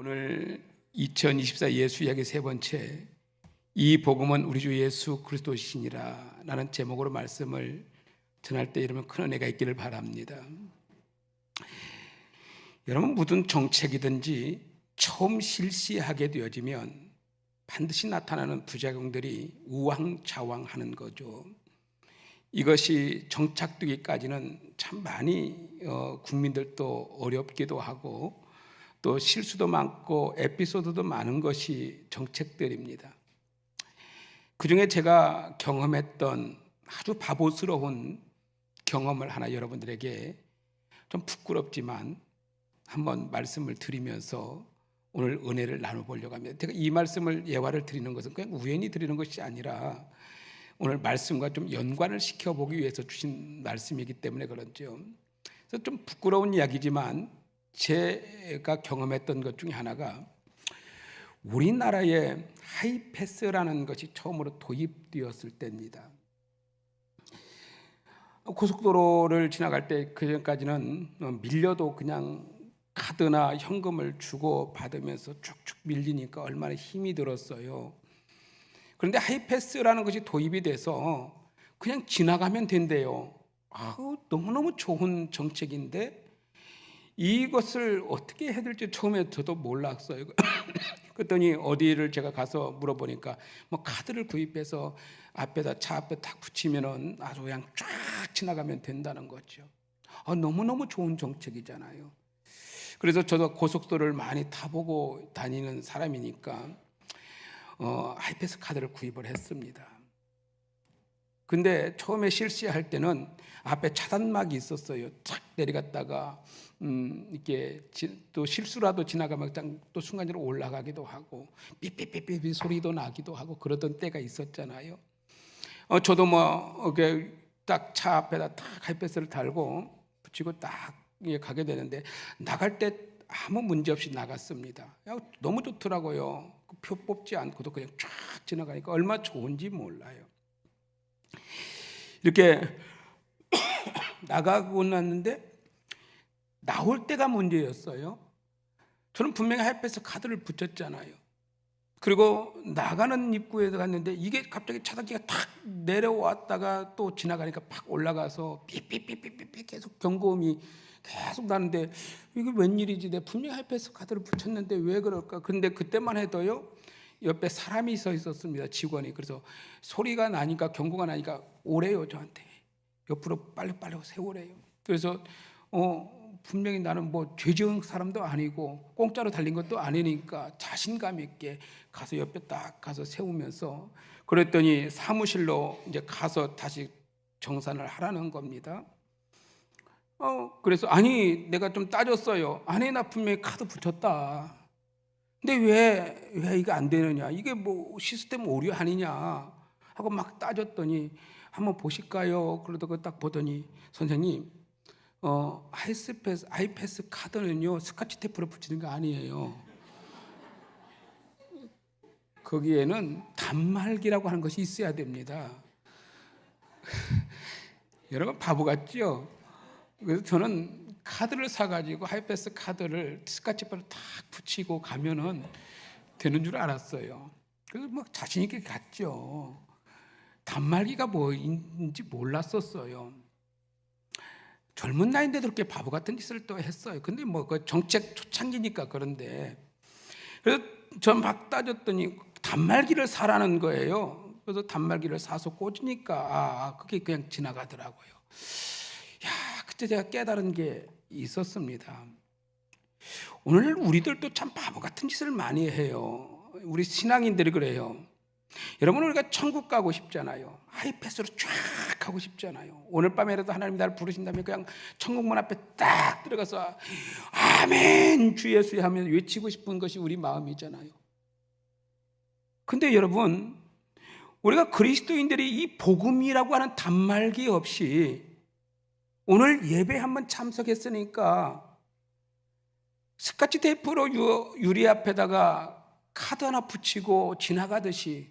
오늘 2024 예수 이야기 세 번째, 이 복음은 우리 주 예수 그리스도시니라 라는 제목으로 말씀을 전할 때 여러분 큰 은혜가 있기를 바랍니다. 여러분, 무슨 정책이든지 처음 실시하게 되어지면 반드시 나타나는 부작용들이 우왕좌왕하는 거죠. 이것이 정착되기까지는 참 많이 국민들도 어렵기도 하고 또 실수도 많고 에피소드도 많은 것이 정책들입니다. 그중에 제가 경험했던 아주 바보스러운 경험을 하나 여러분들에게 좀 부끄럽지만 한번 말씀을 드리면서 오늘 은혜를 나눠보려고 합니다. 제가 이 말씀을 예화를 드리는 것은 그냥 우연히 드리는 것이 아니라 오늘 말씀과 좀 연관을 시켜보기 위해서 주신 말씀이기 때문에 그렇죠. 그래서 좀 부끄러운 이야기지만 제가 경험했던 것 중에 하나가 우리나라에 하이패스라는 것이 처음으로 도입되었을 때입니다. 고속도로를 지나갈 때 그전까지는 밀려도 그냥 카드나 현금을 주고 받으면서 쭉쭉 밀리니까 얼마나 힘이 들었어요. 그런데 하이패스라는 것이 도입이 돼서 그냥 지나가면 된대요. 너무너무 좋은 정책인데 이것을 어떻게 해야 될지 처음에 저도 몰랐어요. 그랬더니 어디를 제가 가서 물어보니까 뭐 카드를 구입해서 앞에다 차 앞에 딱 붙이면은 아주 그냥 쫙 지나가면 된다는 거죠. 너무너무 좋은 정책이잖아요. 그래서 저도 고속도로를 많이 타보고 다니는 사람이니까 하이패스 카드를 구입을 했습니다. 근데 처음에 실시할 때는 앞에 차단막이 있었어요. 탁 내려갔다가 이렇게 또 실수라도 지나가면 또 순간적으로 올라가기도 하고 삐삐삐삐 소리도 나기도 하고 그러던 때가 있었잖아요. 저도 딱 차 앞에다 딱 하이패스를 달고 붙이고 딱 가게 되는데 나갈 때 아무 문제 없이 나갔습니다. 너무 좋더라고요. 표 뽑지 않고도 그냥 쫙 지나가니까 얼마나 좋은지 몰라요. 이렇게 나가고 났는데 나올 때가 문제였어요. 저는 분명히 하이패스 카드를 붙였잖아요. 그리고 나가는 입구에 갔는데 이게 갑자기 차단기가 탁 내려왔다가 또 지나가니까 팍 올라가서 삐삐삐삐삐 계속 경고음이 계속 나는데 이게 웬일이지? 내가 분명히 하이패스 카드를 붙였는데 왜 그럴까? 그런데 그때만 해도요, 옆에 사람이 서 있었습니다. 직원이. 그래서 소리가 나니까, 경고가 나니까 오래요, 저한테. 옆으로 빨리빨리 세우래요. 그래서 분명히 나는 뭐 죄 지은 사람도 아니고 공짜로 달린 것도 아니니까 자신감 있게 가서 옆에 딱 가서 세우면서 그랬더니 사무실로 이제 가서 다시 정산을 하라는 겁니다. 그래서 아니, 내가 좀 따졌어요. 아니, 나 분명히 카드 붙였다. 근데 왜 이게 안 되느냐? 이게 뭐 시스템 오류 아니냐? 하고 막 따졌더니 한번 보실까요? 그러다가 딱 보더니 선생님, 하이패스 카드는요 스카치 테이프로 붙이는 거 아니에요. 거기에는 단말기라고 하는 것이 있어야 됩니다. 여러분 바보 같죠? 그래서 저는 카드를 사가지고 하이패스 카드를 스카치 테이프로 딱 붙이고 가면은 되는 줄 알았어요. 그래서 막 자신 있게 갔죠. 단말기가 뭐인지 몰랐었어요. 젊은 나이인데도 그렇게 바보 같은 짓을 또 했어요. 근데 뭐 그 정책 초창기니까 그런데. 그래서 전 막 따졌더니 단말기를 사라는 거예요. 그래서 단말기를 사서 꽂으니까 그게 그냥 지나가더라고요. 그때 제가 깨달은 게 있었습니다. 오늘 우리들도 참 바보 같은 짓을 많이 해요. 우리 신앙인들이 그래요. 여러분, 우리가 천국 가고 싶잖아요. 하이패스로 쫙 가고 싶잖아요. 오늘 밤에라도 하나님 나를 부르신다면 그냥 천국문 앞에 딱 들어가서 아멘 주 예수 하면 외치고 싶은 것이 우리 마음이잖아요. 근데 여러분, 우리가 그리스도인들이 이 복음이라고 하는 단말기 없이 오늘 예배 한번 참석했으니까 스카치 테이프로 유리 앞에다가 카드 하나 붙이고 지나가듯이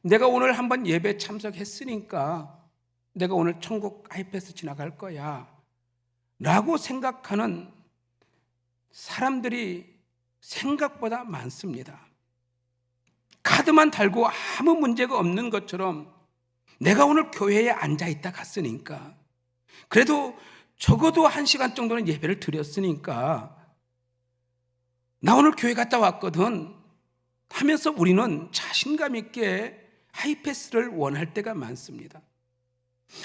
내가 오늘 한번 예배 참석했으니까 내가 오늘 천국 하이패스 지나갈 거야 라고 생각하는 사람들이 생각보다 많습니다. 카드만 달고 아무 문제가 없는 것처럼 내가 오늘 교회에 앉아있다 갔으니까, 그래도 적어도 1시간 정도는 예배를 드렸으니까, 나 오늘 교회 갔다 왔거든 하면서 우리는 자신감 있게 하이패스를 원할 때가 많습니다.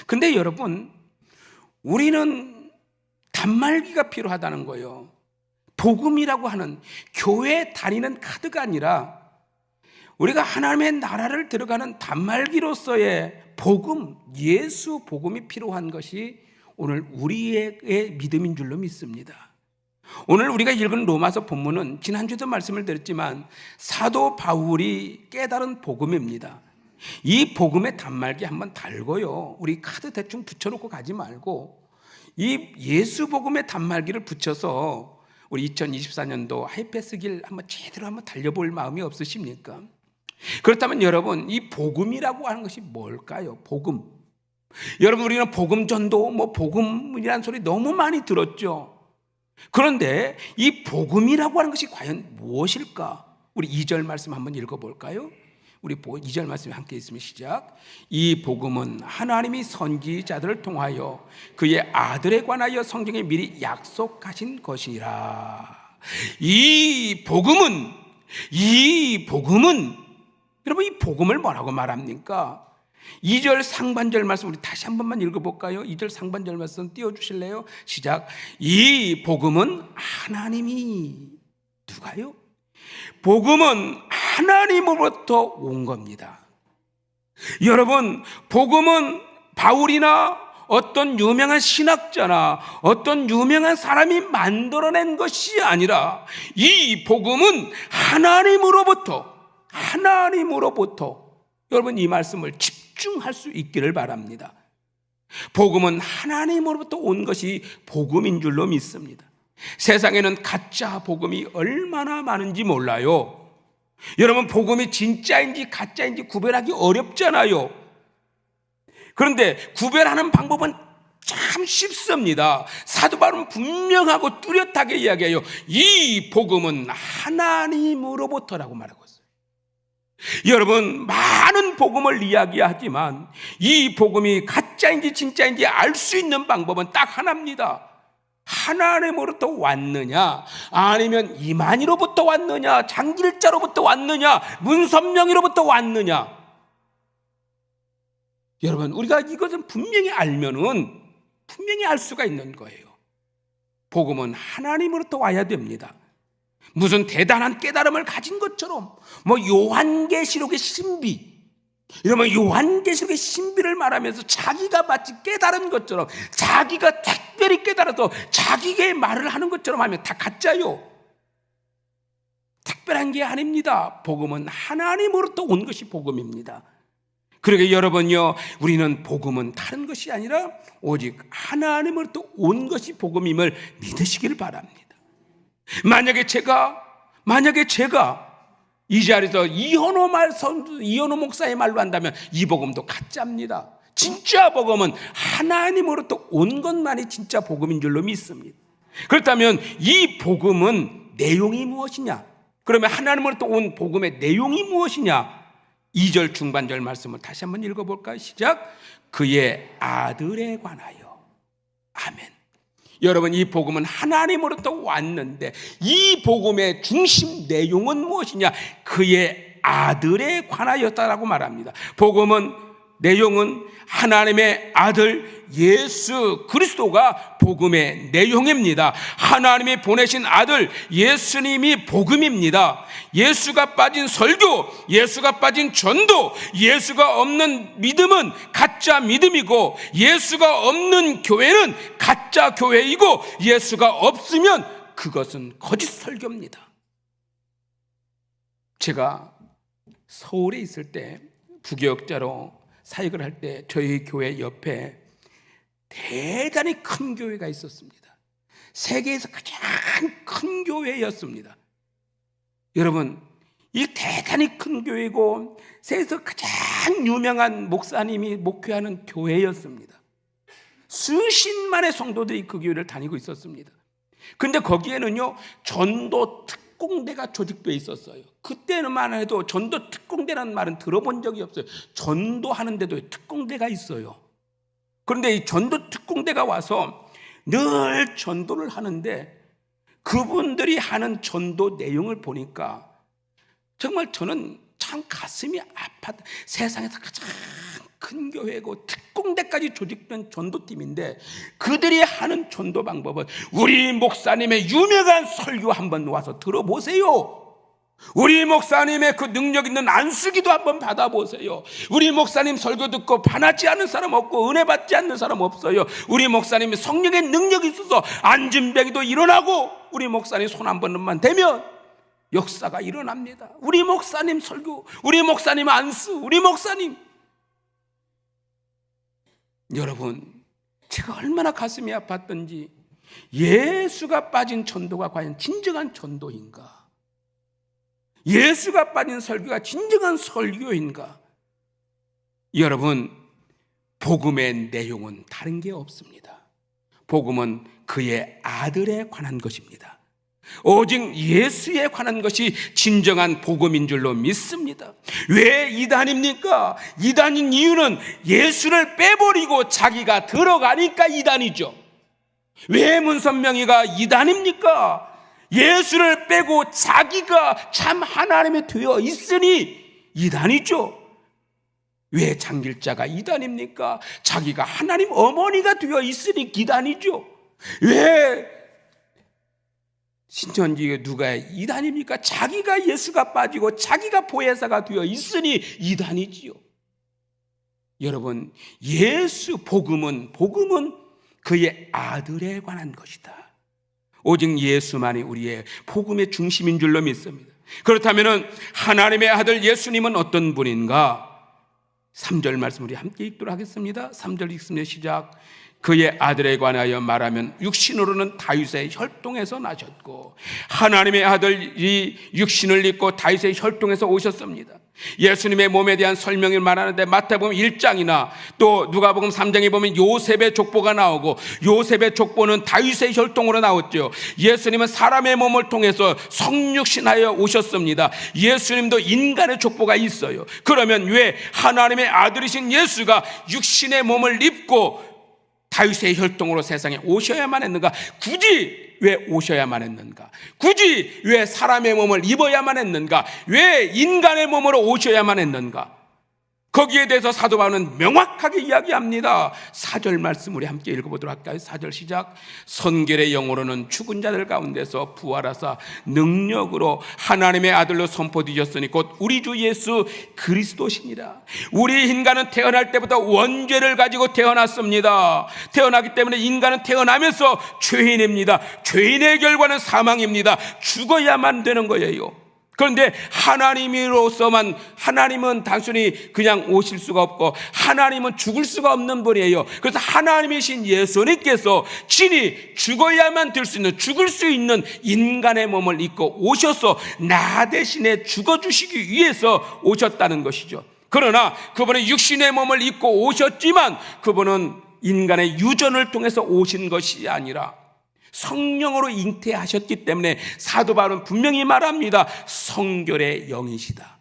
근데 여러분, 우리는 단말기가 필요하다는 거예요. 복음이라고 하는 교회 다니는 카드가 아니라 우리가 하나님의 나라를 들어가는 단말기로서의 복음, 예수 복음이 필요한 것이 오늘 우리의 믿음인 줄로 믿습니다. 오늘 우리가 읽은 로마서 본문은 지난주에도 말씀을 드렸지만 사도 바울이 깨달은 복음입니다. 이 복음의 단말기 한번 달고요, 우리 카드 대충 붙여놓고 가지 말고 이 예수 복음의 단말기를 붙여서 우리 2024년도 하이패스길 한번 제대로 한번 달려볼 마음이 없으십니까? 그렇다면 여러분, 이 복음이라고 하는 것이 뭘까요? 복음. 여러분, 우리는 복음 전도, 복음이라는 소리 너무 많이 들었죠. 그런데 이 복음이라고 하는 것이 과연 무엇일까? 우리 2절 말씀 한번 읽어볼까요? 우리 2절 말씀 함께 있으면 시작. 이 복음은 하나님이 선지자들을 통하여 그의 아들에 관하여 성경에 미리 약속하신 것이라. 이 복음은 여러분, 이 복음을 뭐라고 말합니까? 2절 상반절 말씀 우리 다시 한 번만 읽어볼까요? 2절 상반절 말씀 띄워주실래요? 시작. 이 복음은 하나님이, 누가요? 복음은 하나님으로부터 온 겁니다. 여러분, 복음은 바울이나 어떤 유명한 신학자나 어떤 유명한 사람이 만들어낸 것이 아니라 이 복음은 하나님으로부터, 여러분, 이 말씀을 집중할 수 있기를 바랍니다. 복음은 하나님으로부터 온 것이 복음인 줄로 믿습니다. 세상에는 가짜 복음이 얼마나 많은지 몰라요. 여러분, 복음이 진짜인지 가짜인지 구별하기 어렵잖아요. 그런데 구별하는 방법은 참 쉽습니다. 사도 바울은 분명하고 뚜렷하게 이야기해요. 이 복음은 하나님으로부터라고 말하고 있어요. 여러분, 많은 복음을 이야기하지만 이 복음이 가짜인지 진짜인지 알 수 있는 방법은 딱 하나입니다. 하나님으로부터 왔느냐, 아니면 이만희로부터 왔느냐, 장길자로부터 왔느냐, 문선명이로부터 왔느냐. 여러분, 우리가 이것은 분명히 알면은 분명히 알 수가 있는 거예요. 복음은 하나님으로부터 와야 됩니다. 무슨 대단한 깨달음을 가진 것처럼, 요한계시록의 신비, 이러면 요한계시록의 신비를 말하면서 자기가 마치 깨달은 것처럼, 자기가 특별히 깨달아서 자기의 말을 하는 것처럼 하면 다 가짜요. 특별한 게 아닙니다. 복음은 하나님으로부터 온 것이 복음입니다. 그러게 여러분요, 우리는 복음은 다른 것이 아니라 오직 하나님으로부터 온 것이 복음임을 믿으시길 바랍니다. 만약에 제가 이 자리에서 이현호 목사의 말로 한다면 이 복음도 가짜입니다. 진짜 복음은 하나님으로부터 온 것만이 진짜 복음인 줄로 믿습니다. 그렇다면 이 복음은 내용이 무엇이냐? 그러면 하나님으로부터 온 복음의 내용이 무엇이냐? 2절 중반절 말씀을 다시 한번 읽어볼까요? 시작. 그의 아들에 관하여. 아멘. 여러분, 이 복음은 하나님으로부터 왔는데 이 복음의 중심 내용은 무엇이냐? 그의 아들에 관하였다라고 말합니다. 복음은, 내용은 하나님의 아들 예수 그리스도가 복음의 내용입니다. 하나님이 보내신 아들 예수님이 복음입니다. 예수가 빠진 설교, 예수가 빠진 전도, 예수가 없는 믿음은 가짜 믿음이고, 예수가 없는 교회는 가짜 교회이고, 예수가 없으면 그것은 거짓 설교입니다. 제가 서울에 있을 때 부교역자로 사역을 할 때 저희 교회 옆에 대단히 큰 교회가 있었습니다. 세계에서 가장 큰 교회였습니다. 여러분, 이 대단히 큰 교회고 세계에서 가장 유명한 목사님이 목회하는 교회였습니다. 수십만의 성도들이 그 교회를 다니고 있었습니다. 근데 거기에는요, 전도 특공대가 조직되어 있었어요. 그때만 해도 전도 특공대라는 말은 들어본 적이 없어요. 전도하는데도 특공대가 있어요. 그런데 이 전도 특공대가 와서 늘 전도를 하는데 그분들이 하는 전도 내용을 보니까 정말 저는 참 가슴이 아팠다. 세상에서 가장 큰 교회고 특공대까지 조직된 전도팀인데 그들이 하는 전도 방법은 우리 목사님의 유명한 설교 한번 와서 들어보세요. 우리 목사님의 그 능력 있는 안수기도 한번 받아보세요. 우리 목사님 설교 듣고 반하지 않는 사람 없고 은혜 받지 않는 사람 없어요. 우리 목사님이 성령의 능력이 있어서 안진뱅이도 일어나고 우리 목사님 손 한 번만 대면 역사가 일어납니다. 우리 목사님 설교, 우리 목사님 안수, 우리 목사님. 여러분, 제가 얼마나 가슴이 아팠던지 예수가 빠진 전도가 과연 진정한 전도인가? 예수가 빠진 설교가 진정한 설교인가? 여러분, 복음의 내용은 다른 게 없습니다. 복음은 그의 아들에 관한 것입니다. 오직 예수에 관한 것이 진정한 복음인 줄로 믿습니다. 왜 이단입니까? 이단인 이유는 예수를 빼버리고 자기가 들어가니까 이단이죠. 왜 문선명이가 이단입니까? 예수를 빼고 자기가 참 하나님이 되어 있으니 이단이죠. 왜 장길자가 이단입니까? 자기가 하나님 어머니가 되어 있으니 이단이죠. 왜 신천지에 누가 이단입니까? 자기가 예수가 빠지고 자기가 보혜사가 되어 있으니 이단이지요. 여러분, 예수 복음은 그의 아들에 관한 것이다. 오직 예수만이 우리의 복음의 중심인 줄로 믿습니다. 그렇다면 하나님의 아들 예수님은 어떤 분인가? 3절 말씀 우리 함께 읽도록 하겠습니다. 3절 읽습니다. 시작. 그의 아들에 관하여 말하면 육신으로는 다윗의 혈통에서 나셨고 하나님의 아들이 육신을 입고 다윗의 혈통에서 오셨습니다. 예수님의 몸에 대한 설명을 말하는데 마태복음 1장이나 또 누가복음 3장에 보면 요셉의 족보가 나오고 요셉의 족보는 다윗의 혈통으로 나왔죠. 예수님은 사람의 몸을 통해서 성육신하여 오셨습니다. 예수님도 인간의 족보가 있어요. 그러면 왜 하나님의 아들이신 예수가 육신의 몸을 입고 다윗의 혈통으로 세상에 오셔야만 했는가? 굳이 왜 오셔야만 했는가? 굳이 왜 사람의 몸을 입어야만 했는가? 왜 인간의 몸으로 오셔야만 했는가? 거기에 대해서 사도 바울은 명확하게 이야기합니다. 4절 말씀 우리 함께 읽어보도록 할까요? 4절 시작. 선결의 영으로는 죽은 자들 가운데서 부활하사 능력으로 하나님의 아들로 선포되셨으니 곧 우리 주 예수 그리스도시니라. 우리 인간은 태어날 때부터 원죄를 가지고 태어났습니다. 태어나기 때문에 인간은 태어나면서 죄인입니다. 죄인의 결과는 사망입니다. 죽어야만 되는 거예요. 그런데 하나님으로서만, 하나님은 단순히 그냥 오실 수가 없고 하나님은 죽을 수가 없는 분이에요. 그래서 하나님이신 예수님께서 친히 죽어야만 될 수 있는, 죽을 수 있는 인간의 몸을 입고 오셔서 나 대신에 죽어주시기 위해서 오셨다는 것이죠. 그러나 그분은 육신의 몸을 입고 오셨지만 그분은 인간의 유전을 통해서 오신 것이 아니라 성령으로 잉태하셨기 때문에 사도 바울은 분명히 말합니다. 성결의 영이시다.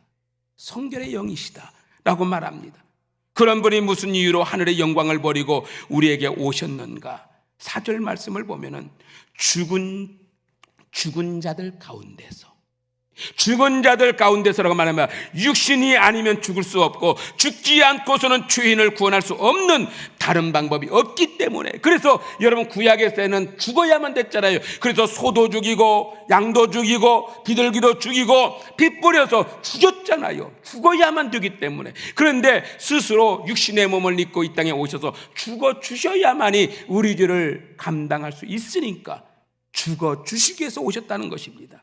성결의 영이시다 라고 말합니다. 그런 분이 무슨 이유로 하늘의 영광을 버리고 우리에게 오셨는가? 4절 말씀을 보면은 죽은 자들 가운데서, 죽은 자들 가운데서라고 말하면 육신이 아니면 죽을 수 없고 죽지 않고서는 죄인을 구원할 수 없는 다른 방법이 없기 때문에, 그래서 여러분 구약에서는 죽어야만 됐잖아요. 그래서 소도 죽이고 양도 죽이고 비둘기도 죽이고 피 뿌려서 죽였잖아요. 죽어야만 되기 때문에. 그런데 스스로 육신의 몸을 입고 이 땅에 오셔서 죽어 주셔야만이 우리 죄를 감당할 수 있으니까 죽어 주시기 위해서 오셨다는 것입니다.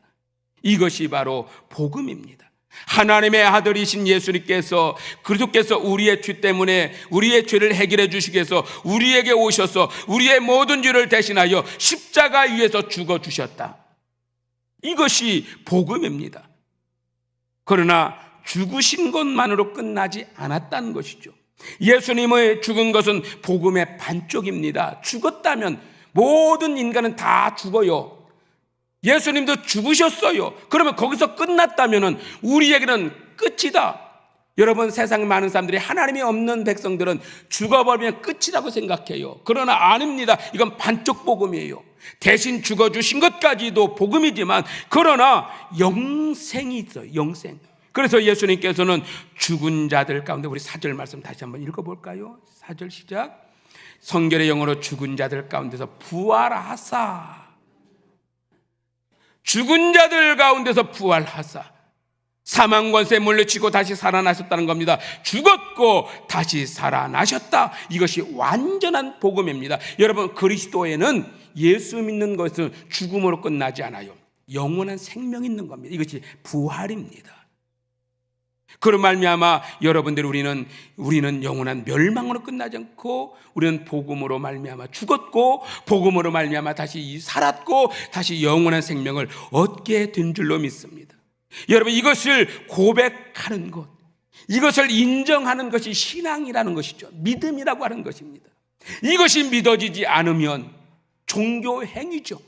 이것이 바로 복음입니다. 하나님의 아들이신 예수님께서, 그리스도께서 우리의 죄 때문에 우리의 죄를 해결해 주시기 위해서 우리에게 오셔서 우리의 모든 죄를 대신하여 십자가 위에서 죽어 주셨다. 이것이 복음입니다. 그러나 죽으신 것만으로 끝나지 않았다는 것이죠. 예수님의 죽은 것은 복음의 반쪽입니다. 죽었다면 모든 인간은 다 죽어요. 예수님도 죽으셨어요. 그러면 거기서 끝났다면 우리에게는 끝이다. 여러분, 세상 많은 사람들이 하나님이 없는 백성들은 죽어버리면 끝이라고 생각해요. 그러나 아닙니다. 이건 반쪽 복음이에요. 대신 죽어주신 것까지도 복음이지만 그러나 영생이 있어요. 영생. 그래서 예수님께서는 죽은 자들 가운데, 우리 4절 말씀 다시 한번 읽어볼까요? 4절 시작. 성결의 영어로 죽은 자들 가운데서 부활하사, 죽은 자들 가운데서 부활하사 사망 권세에 물리치고 다시 살아나셨다는 겁니다. 죽었고 다시 살아나셨다. 이것이 완전한 복음입니다. 여러분, 그리스도에는 예수 믿는 것은 죽음으로 끝나지 않아요. 영원한 생명이 있는 겁니다. 이것이 부활입니다. 그런 말미암아 여러분들, 우리는 영원한 멸망으로 끝나지 않고 우리는 복음으로 말미암아 죽었고 복음으로 말미암아 다시 살았고 다시 영원한 생명을 얻게 된 줄로 믿습니다. 여러분, 이것을 고백하는 것, 이것을 인정하는 것이 신앙이라는 것이죠. 믿음이라고 하는 것입니다. 이것이 믿어지지 않으면 종교 행위죠.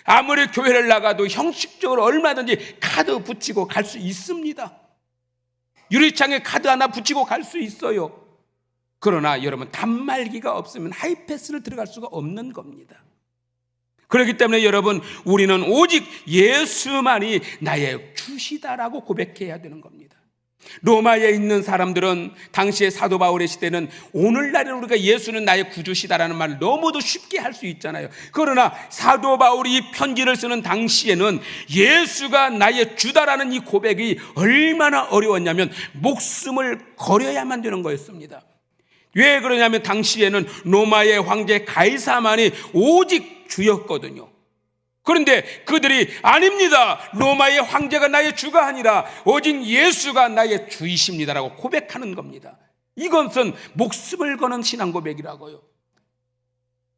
아무리 교회를 나가도 형식적으로 얼마든지 카드 붙이고 갈 수 있습니다. 유리창에 카드 하나 붙이고 갈 수 있어요. 그러나 여러분, 단말기가 없으면 하이패스를 들어갈 수가 없는 겁니다. 그렇기 때문에 여러분, 우리는 오직 예수만이 나의 주시다라고 고백해야 되는 겁니다. 로마에 있는 사람들은 당시의 사도 바울의 시대는 오늘날에 우리가 예수는 나의 구주시다라는 말을 너무도 쉽게 할 수 있잖아요. 그러나 사도 바울이 이 편지를 쓰는 당시에는 예수가 나의 주다라는 이 고백이 얼마나 어려웠냐면 목숨을 걸어야만 되는 거였습니다. 왜 그러냐면 당시에는 로마의 황제 가이사만이 오직 주였거든요. 그런데 그들이 아닙니다. 로마의 황제가 나의 주가 아니라 오직 예수가 나의 주이십니다라고 고백하는 겁니다. 이것은 목숨을 거는 신앙 고백이라고요.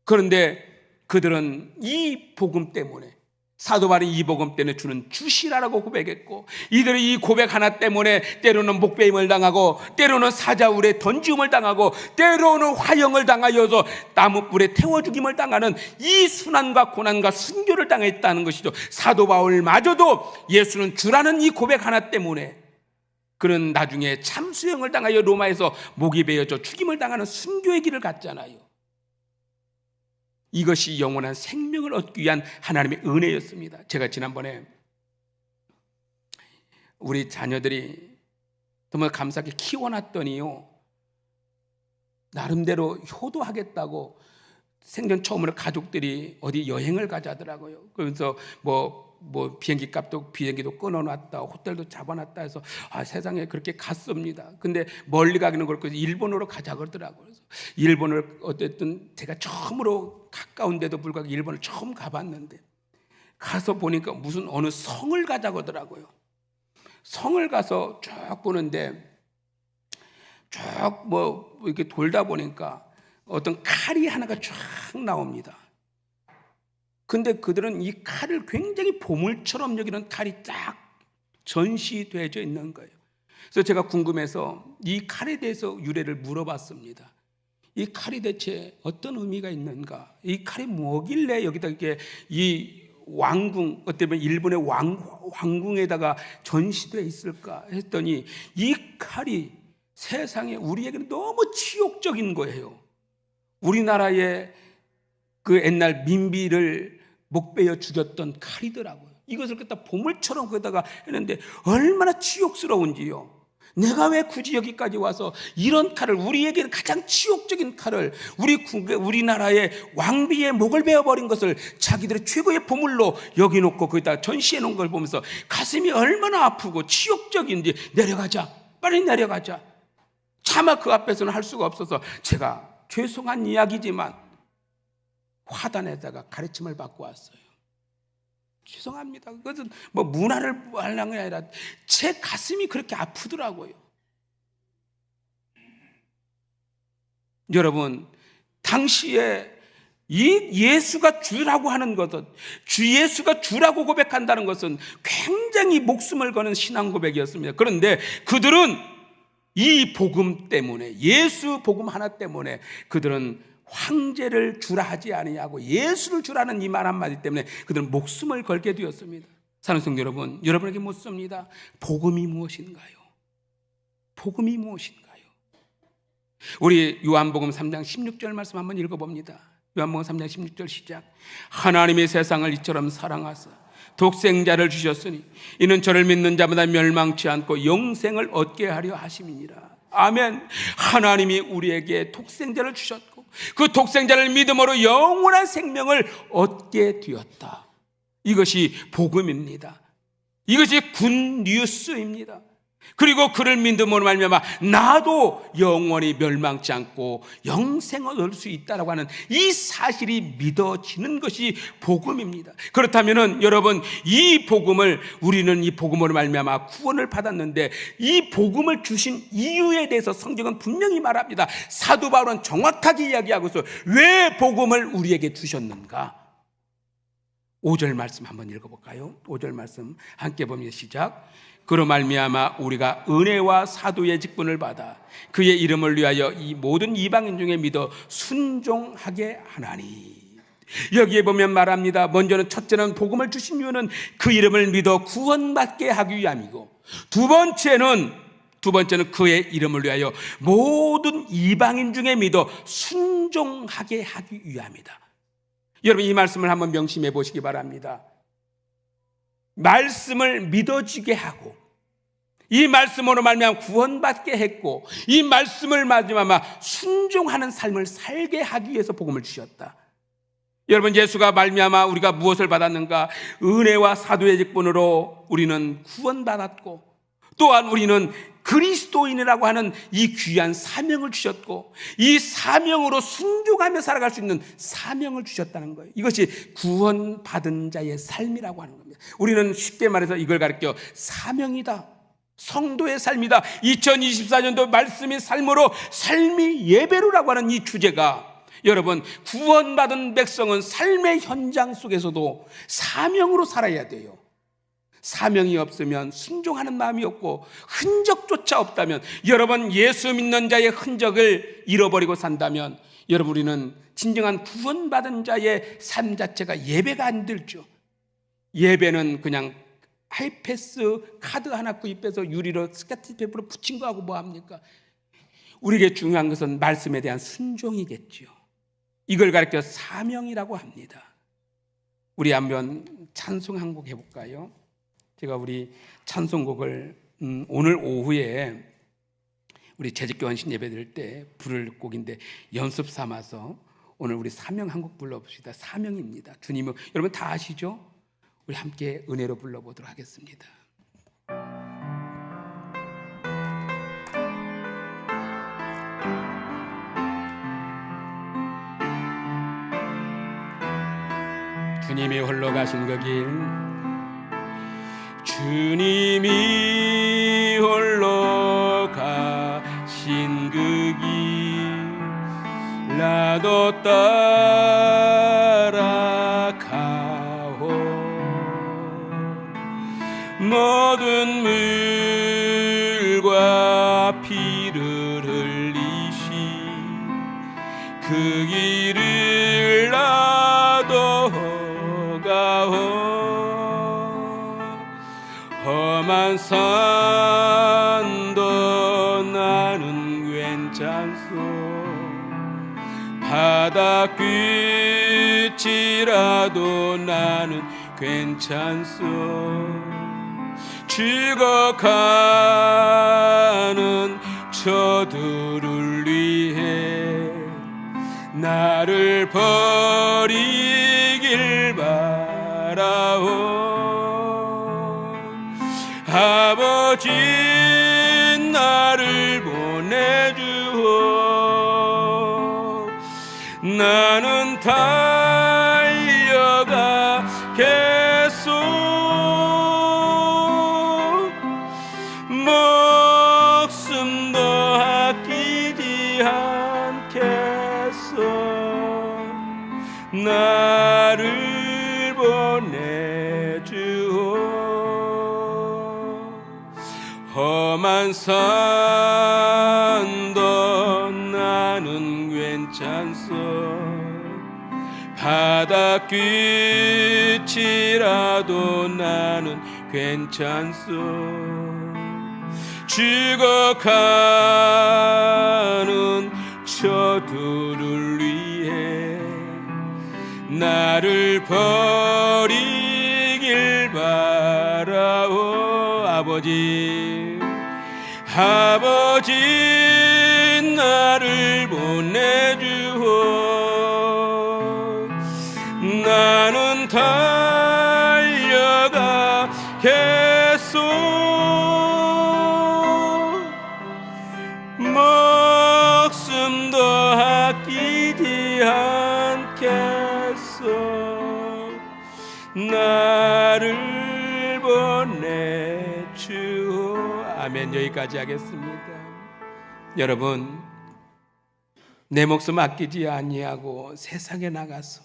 그런데 그들은 이 복음 때문에, 사도 바울이 이 복음 때문에 주는 주시라라고 고백했고, 이들이 이 고백 하나 때문에 때로는 목베임을 당하고 때로는 사자울에 던지움을 당하고 때로는 화형을 당하여서 나무불에 태워 죽임을 당하는 이 순환과 고난과 순교를 당했다는 것이죠. 사도 바울마저도 예수는 주라는 이 고백 하나 때문에 그는 나중에 참수형을 당하여 로마에서 목이 베어져 죽임을 당하는 순교의 길을 갔잖아요. 이것이 영원한 생명을 얻기 위한 하나님의 은혜였습니다. 제가 지난번에 우리 자녀들이 정말 감사하게 키워놨더니요, 나름대로 효도하겠다고 생전 처음으로 가족들이 어디 여행을 가자더라고요. 그래서 비행기 값도 비행기도 끊어놨다, 호텔도 잡아놨다 해서 세상에 그렇게 갔습니다. 근데 멀리 가기는 그렇고 일본으로 가자 그러더라고요. 그래서 일본을 어쨌든 제가 처음으로 가까운데도 불구하고 일본을 처음 가봤는데 가서 보니까 무슨 어느 성을 가자고 하더라고요. 성을 가서 쭉 보는데 쭉 이렇게 돌다 보니까 어떤 칼이 하나가 쫙 나옵니다. 근데 그들은 이 칼을 굉장히 보물처럼 여기는 칼이 딱 전시되어져 있는 거예요. 그래서 제가 궁금해서 이 칼에 대해서 유래를 물어봤습니다. 이 칼이 대체 어떤 의미가 있는가? 이 칼이 뭐길래 여기다 이렇게 이 왕궁, 어떻게 보면 일본의 왕궁에다가 전시되어 있을까 했더니 이 칼이 세상에 우리에게는 너무 치욕적인 거예요. 우리나라의 그 옛날 민비를 목베어 죽였던 칼이더라고요. 이것을 갖다 보물처럼 거기다가 했는데 얼마나 치욕스러운지요. 내가 왜 굳이 여기까지 와서 이런 칼을, 우리에게는 가장 치욕적인 칼을, 우리나라의 왕비의 목을 베어버린 것을 자기들의 최고의 보물로 여기놓고 거기다 전시해 놓은 걸 보면서 가슴이 얼마나 아프고 치욕적인지, 내려가자, 빨리 내려가자. 차마 그 앞에서는 할 수가 없어서 제가 죄송한 이야기지만 화단에다가 가르침을 받고 왔어요. 죄송합니다. 그것은 문화를 하려는 게 아니라 제 가슴이 그렇게 아프더라고요. 여러분, 당시에 이 예수가 주라고 하는 것은, 주 예수가 주라고 고백한다는 것은 굉장히 목숨을 거는 신앙 고백이었습니다. 그런데 그들은 이 복음 때문에, 예수 복음 하나 때문에 그들은 황제를 주라 하지 아니하고 예수를 주라는 이 말 한마디 때문에 그들은 목숨을 걸게 되었습니다. 사랑하는 성도 여러분, 여러분에게 묻습니다. 복음이 무엇인가요? 복음이 무엇인가요? 우리 요한복음 3장 16절 말씀 한번 읽어봅니다. 요한복음 3장 16절 시작. 하나님이 세상을 이처럼 사랑하사 독생자를 주셨으니 이는 저를 믿는 자마다 멸망치 않고 영생을 얻게 하려 하심이니라. 아멘. 하나님이 우리에게 독생자를 주셨고 그 독생자를 믿음으로 영원한 생명을 얻게 되었다. 이것이 복음입니다. 이것이 굿뉴스입니다. 그리고 그를 믿음으로 말미암아 나도 영원히 멸망치 않고 영생을 얻을 수 있다라고 하는 이 사실이 믿어지는 것이 복음입니다. 그렇다면은 여러분, 이 복음을 우리는 이 복음으로 말미암아 구원을 받았는데 이 복음을 주신 이유에 대해서 성경은 분명히 말합니다. 사도 바울은 정확하게 이야기하고서 왜 복음을 우리에게 주셨는가? 5절 말씀 한번 읽어볼까요? 5절 말씀 함께 보면 시작. 그로 말미암아 우리가 은혜와 사도의 직분을 받아 그의 이름을 위하여 이 모든 이방인 중에 믿어 순종하게 하나니. 여기에 보면 말합니다. 먼저는 첫째는 복음을 주신 이유는 그 이름을 믿어 구원받게 하기 위함이고, 두 번째는 그의 이름을 위하여 모든 이방인 중에 믿어 순종하게 하기 위함이다. 여러분, 이 말씀을 한번 명심해 보시기 바랍니다. 말씀을 믿어지게 하고 이 말씀으로 말미암아 구원받게 했고 이 말씀을 말미암아 순종하는 삶을 살게 하기 위해서 복음을 주셨다. 여러분, 예수가 말미암아 우리가 무엇을 받았는가? 은혜와 사도의 직분으로 우리는 구원받았고 또한 우리는 그리스도인이라고 하는 이 귀한 사명을 주셨고 이 사명으로 순종하며 살아갈 수 있는 사명을 주셨다는 거예요. 이것이 구원받은 자의 삶이라고 하는 겁니다. 우리는 쉽게 말해서 이걸 가르쳐 사명이다, 성도의 삶이다. 2024년도 말씀의 삶으로 삶이 예배로라고 하는 이 주제가, 여러분, 구원받은 백성은 삶의 현장 속에서도 사명으로 살아야 돼요. 사명이 없으면 순종하는 마음이 없고 흔적조차 없다면, 여러분, 예수 믿는 자의 흔적을 잃어버리고 산다면 여러분, 우리는 진정한 구원받은 자의 삶 자체가 예배가 안 들죠. 예배는 그냥 하이패스 카드 하나 구입해서 유리로 스케치페이퍼로 붙인 거하고 뭐합니까? 우리에게 중요한 것은 말씀에 대한 순종이겠죠. 이걸 가르쳐 사명이라고 합니다. 우리 한번 찬송 한 곡 해볼까요? 제가 우리 찬송곡을 오늘 오후에 우리 재직교환신 예배 드릴 때 부를 곡인데 연습 삼아서 오늘 우리 사명 한 곡 불러봅시다. 사명입니다. 주님은 여러분 다 아시죠? 우리 함께 은혜로 불러보도록 하겠습니다. 주님이 홀로 가신 그 길, 주님이 홀로 가신 그 길 나도 따라가오. 모든 물과 피를 흘리신 그 길을 나도 가오. 험한 산도 나는 괜찮소. 바다 끝이라도 나는 괜찮소. 죽어가는 저들을 위해 나를 버리길 바라오. 아버지 나를 보내주오. 나는 달려가겠소. 목숨도 아끼지 않겠소. 나를 보내주오. 험한 산도 나는 괜찮소. 바다 끝이라도 나는 괜찮소. 죽어가는 저들을 위해 나를 버리길 바라오. 아버지, 아버지 나를 보내주오. 나는 달려가겠소. 목숨도 아끼지 않겠소. 나를 보내주오. 아멘. 여기까지 하겠습니다. 여러분, 내 목숨 아끼지 아니하고 세상에 나가서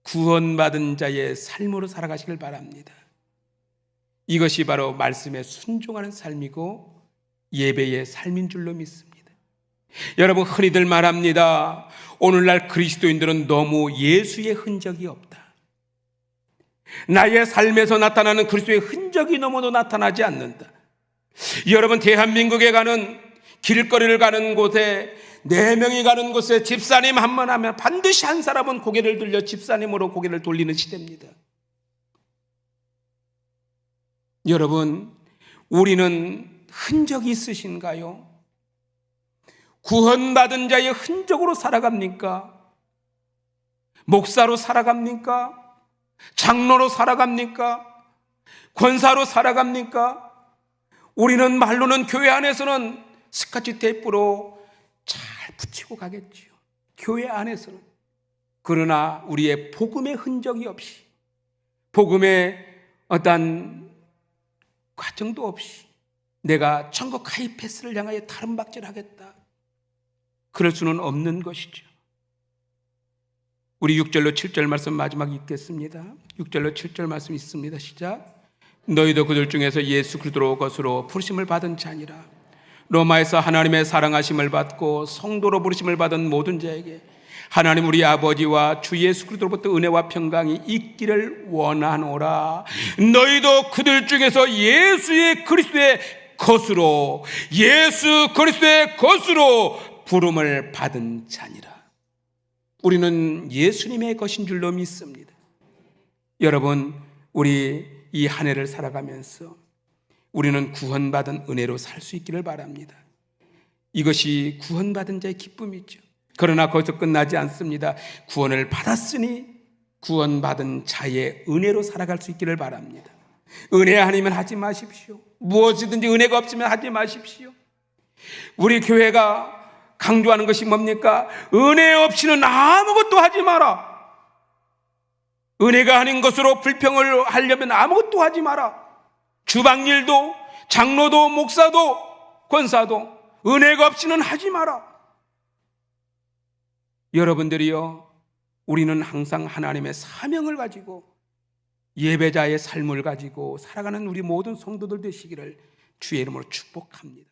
구원받은 자의 삶으로 살아가시길 바랍니다. 이것이 바로 말씀에 순종하는 삶이고 예배의 삶인 줄로 믿습니다. 여러분, 흔히들 말합니다. 오늘날 그리스도인들은 너무 예수의 흔적이 없다. 나의 삶에서 나타나는 그리스도의 흔적이 너무도 나타나지 않는다. 여러분, 대한민국에 가는 길거리를 가는 곳에 4명이 가는 곳에 집사님 한 번 하면 반드시 한 사람은 고개를 들려 집사님으로 고개를 돌리는 시대입니다. 여러분, 우리는 흔적이 있으신가요? 구원받은 자의 흔적으로 살아갑니까? 목사로 살아갑니까? 장로로 살아갑니까? 권사로 살아갑니까? 우리는 말로는 교회 안에서는 스카치 테이프로 잘 붙이고 가겠죠. 교회 안에서는. 그러나 우리의 복음의 흔적이 없이, 복음의 어떤 과정도 없이 내가 천국 가입 패스를 향하여 다른 박질하겠다, 그럴 수는 없는 것이죠. 우리 6절로 7절 말씀 마지막 읽겠습니다. 6절로 7절 말씀 있습니다. 시작. 너희도 그들 중에서 예수 그리스도로 것으로 부르심을 받은 자니라. 로마에서 하나님의 사랑하심을 받고 성도로 부르심을 받은 모든 자에게 하나님 우리 아버지와 주 예수 그리스도로부터 은혜와 평강이 있기를 원하노라. 너희도 그들 중에서 예수의 그리스도의 것으로, 예수 그리스도의 것으로 부름을 받은 자니라. 우리는 예수님의 것인 줄로 믿습니다. 여러분, 우리 이 한 해를 살아가면서 우리는 구원받은 은혜로 살 수 있기를 바랍니다. 이것이 구원받은 자의 기쁨이죠. 그러나 거기서 끝나지 않습니다. 구원을 받았으니 구원받은 자의 은혜로 살아갈 수 있기를 바랍니다. 은혜 아니면 하지 마십시오. 무엇이든지 은혜가 없으면 하지 마십시오. 우리 교회가 강조하는 것이 뭡니까? 은혜 없이는 아무것도 하지 마라. 은혜가 아닌 것으로 불평을 하려면 아무것도 하지 마라. 주방일도, 장로도, 목사도, 권사도 은혜가 없이는 하지 마라. 여러분들이요, 우리는 항상 하나님의 사명을 가지고 예배자의 삶을 가지고 살아가는 우리 모든 성도들 되시기를 주의 이름으로 축복합니다.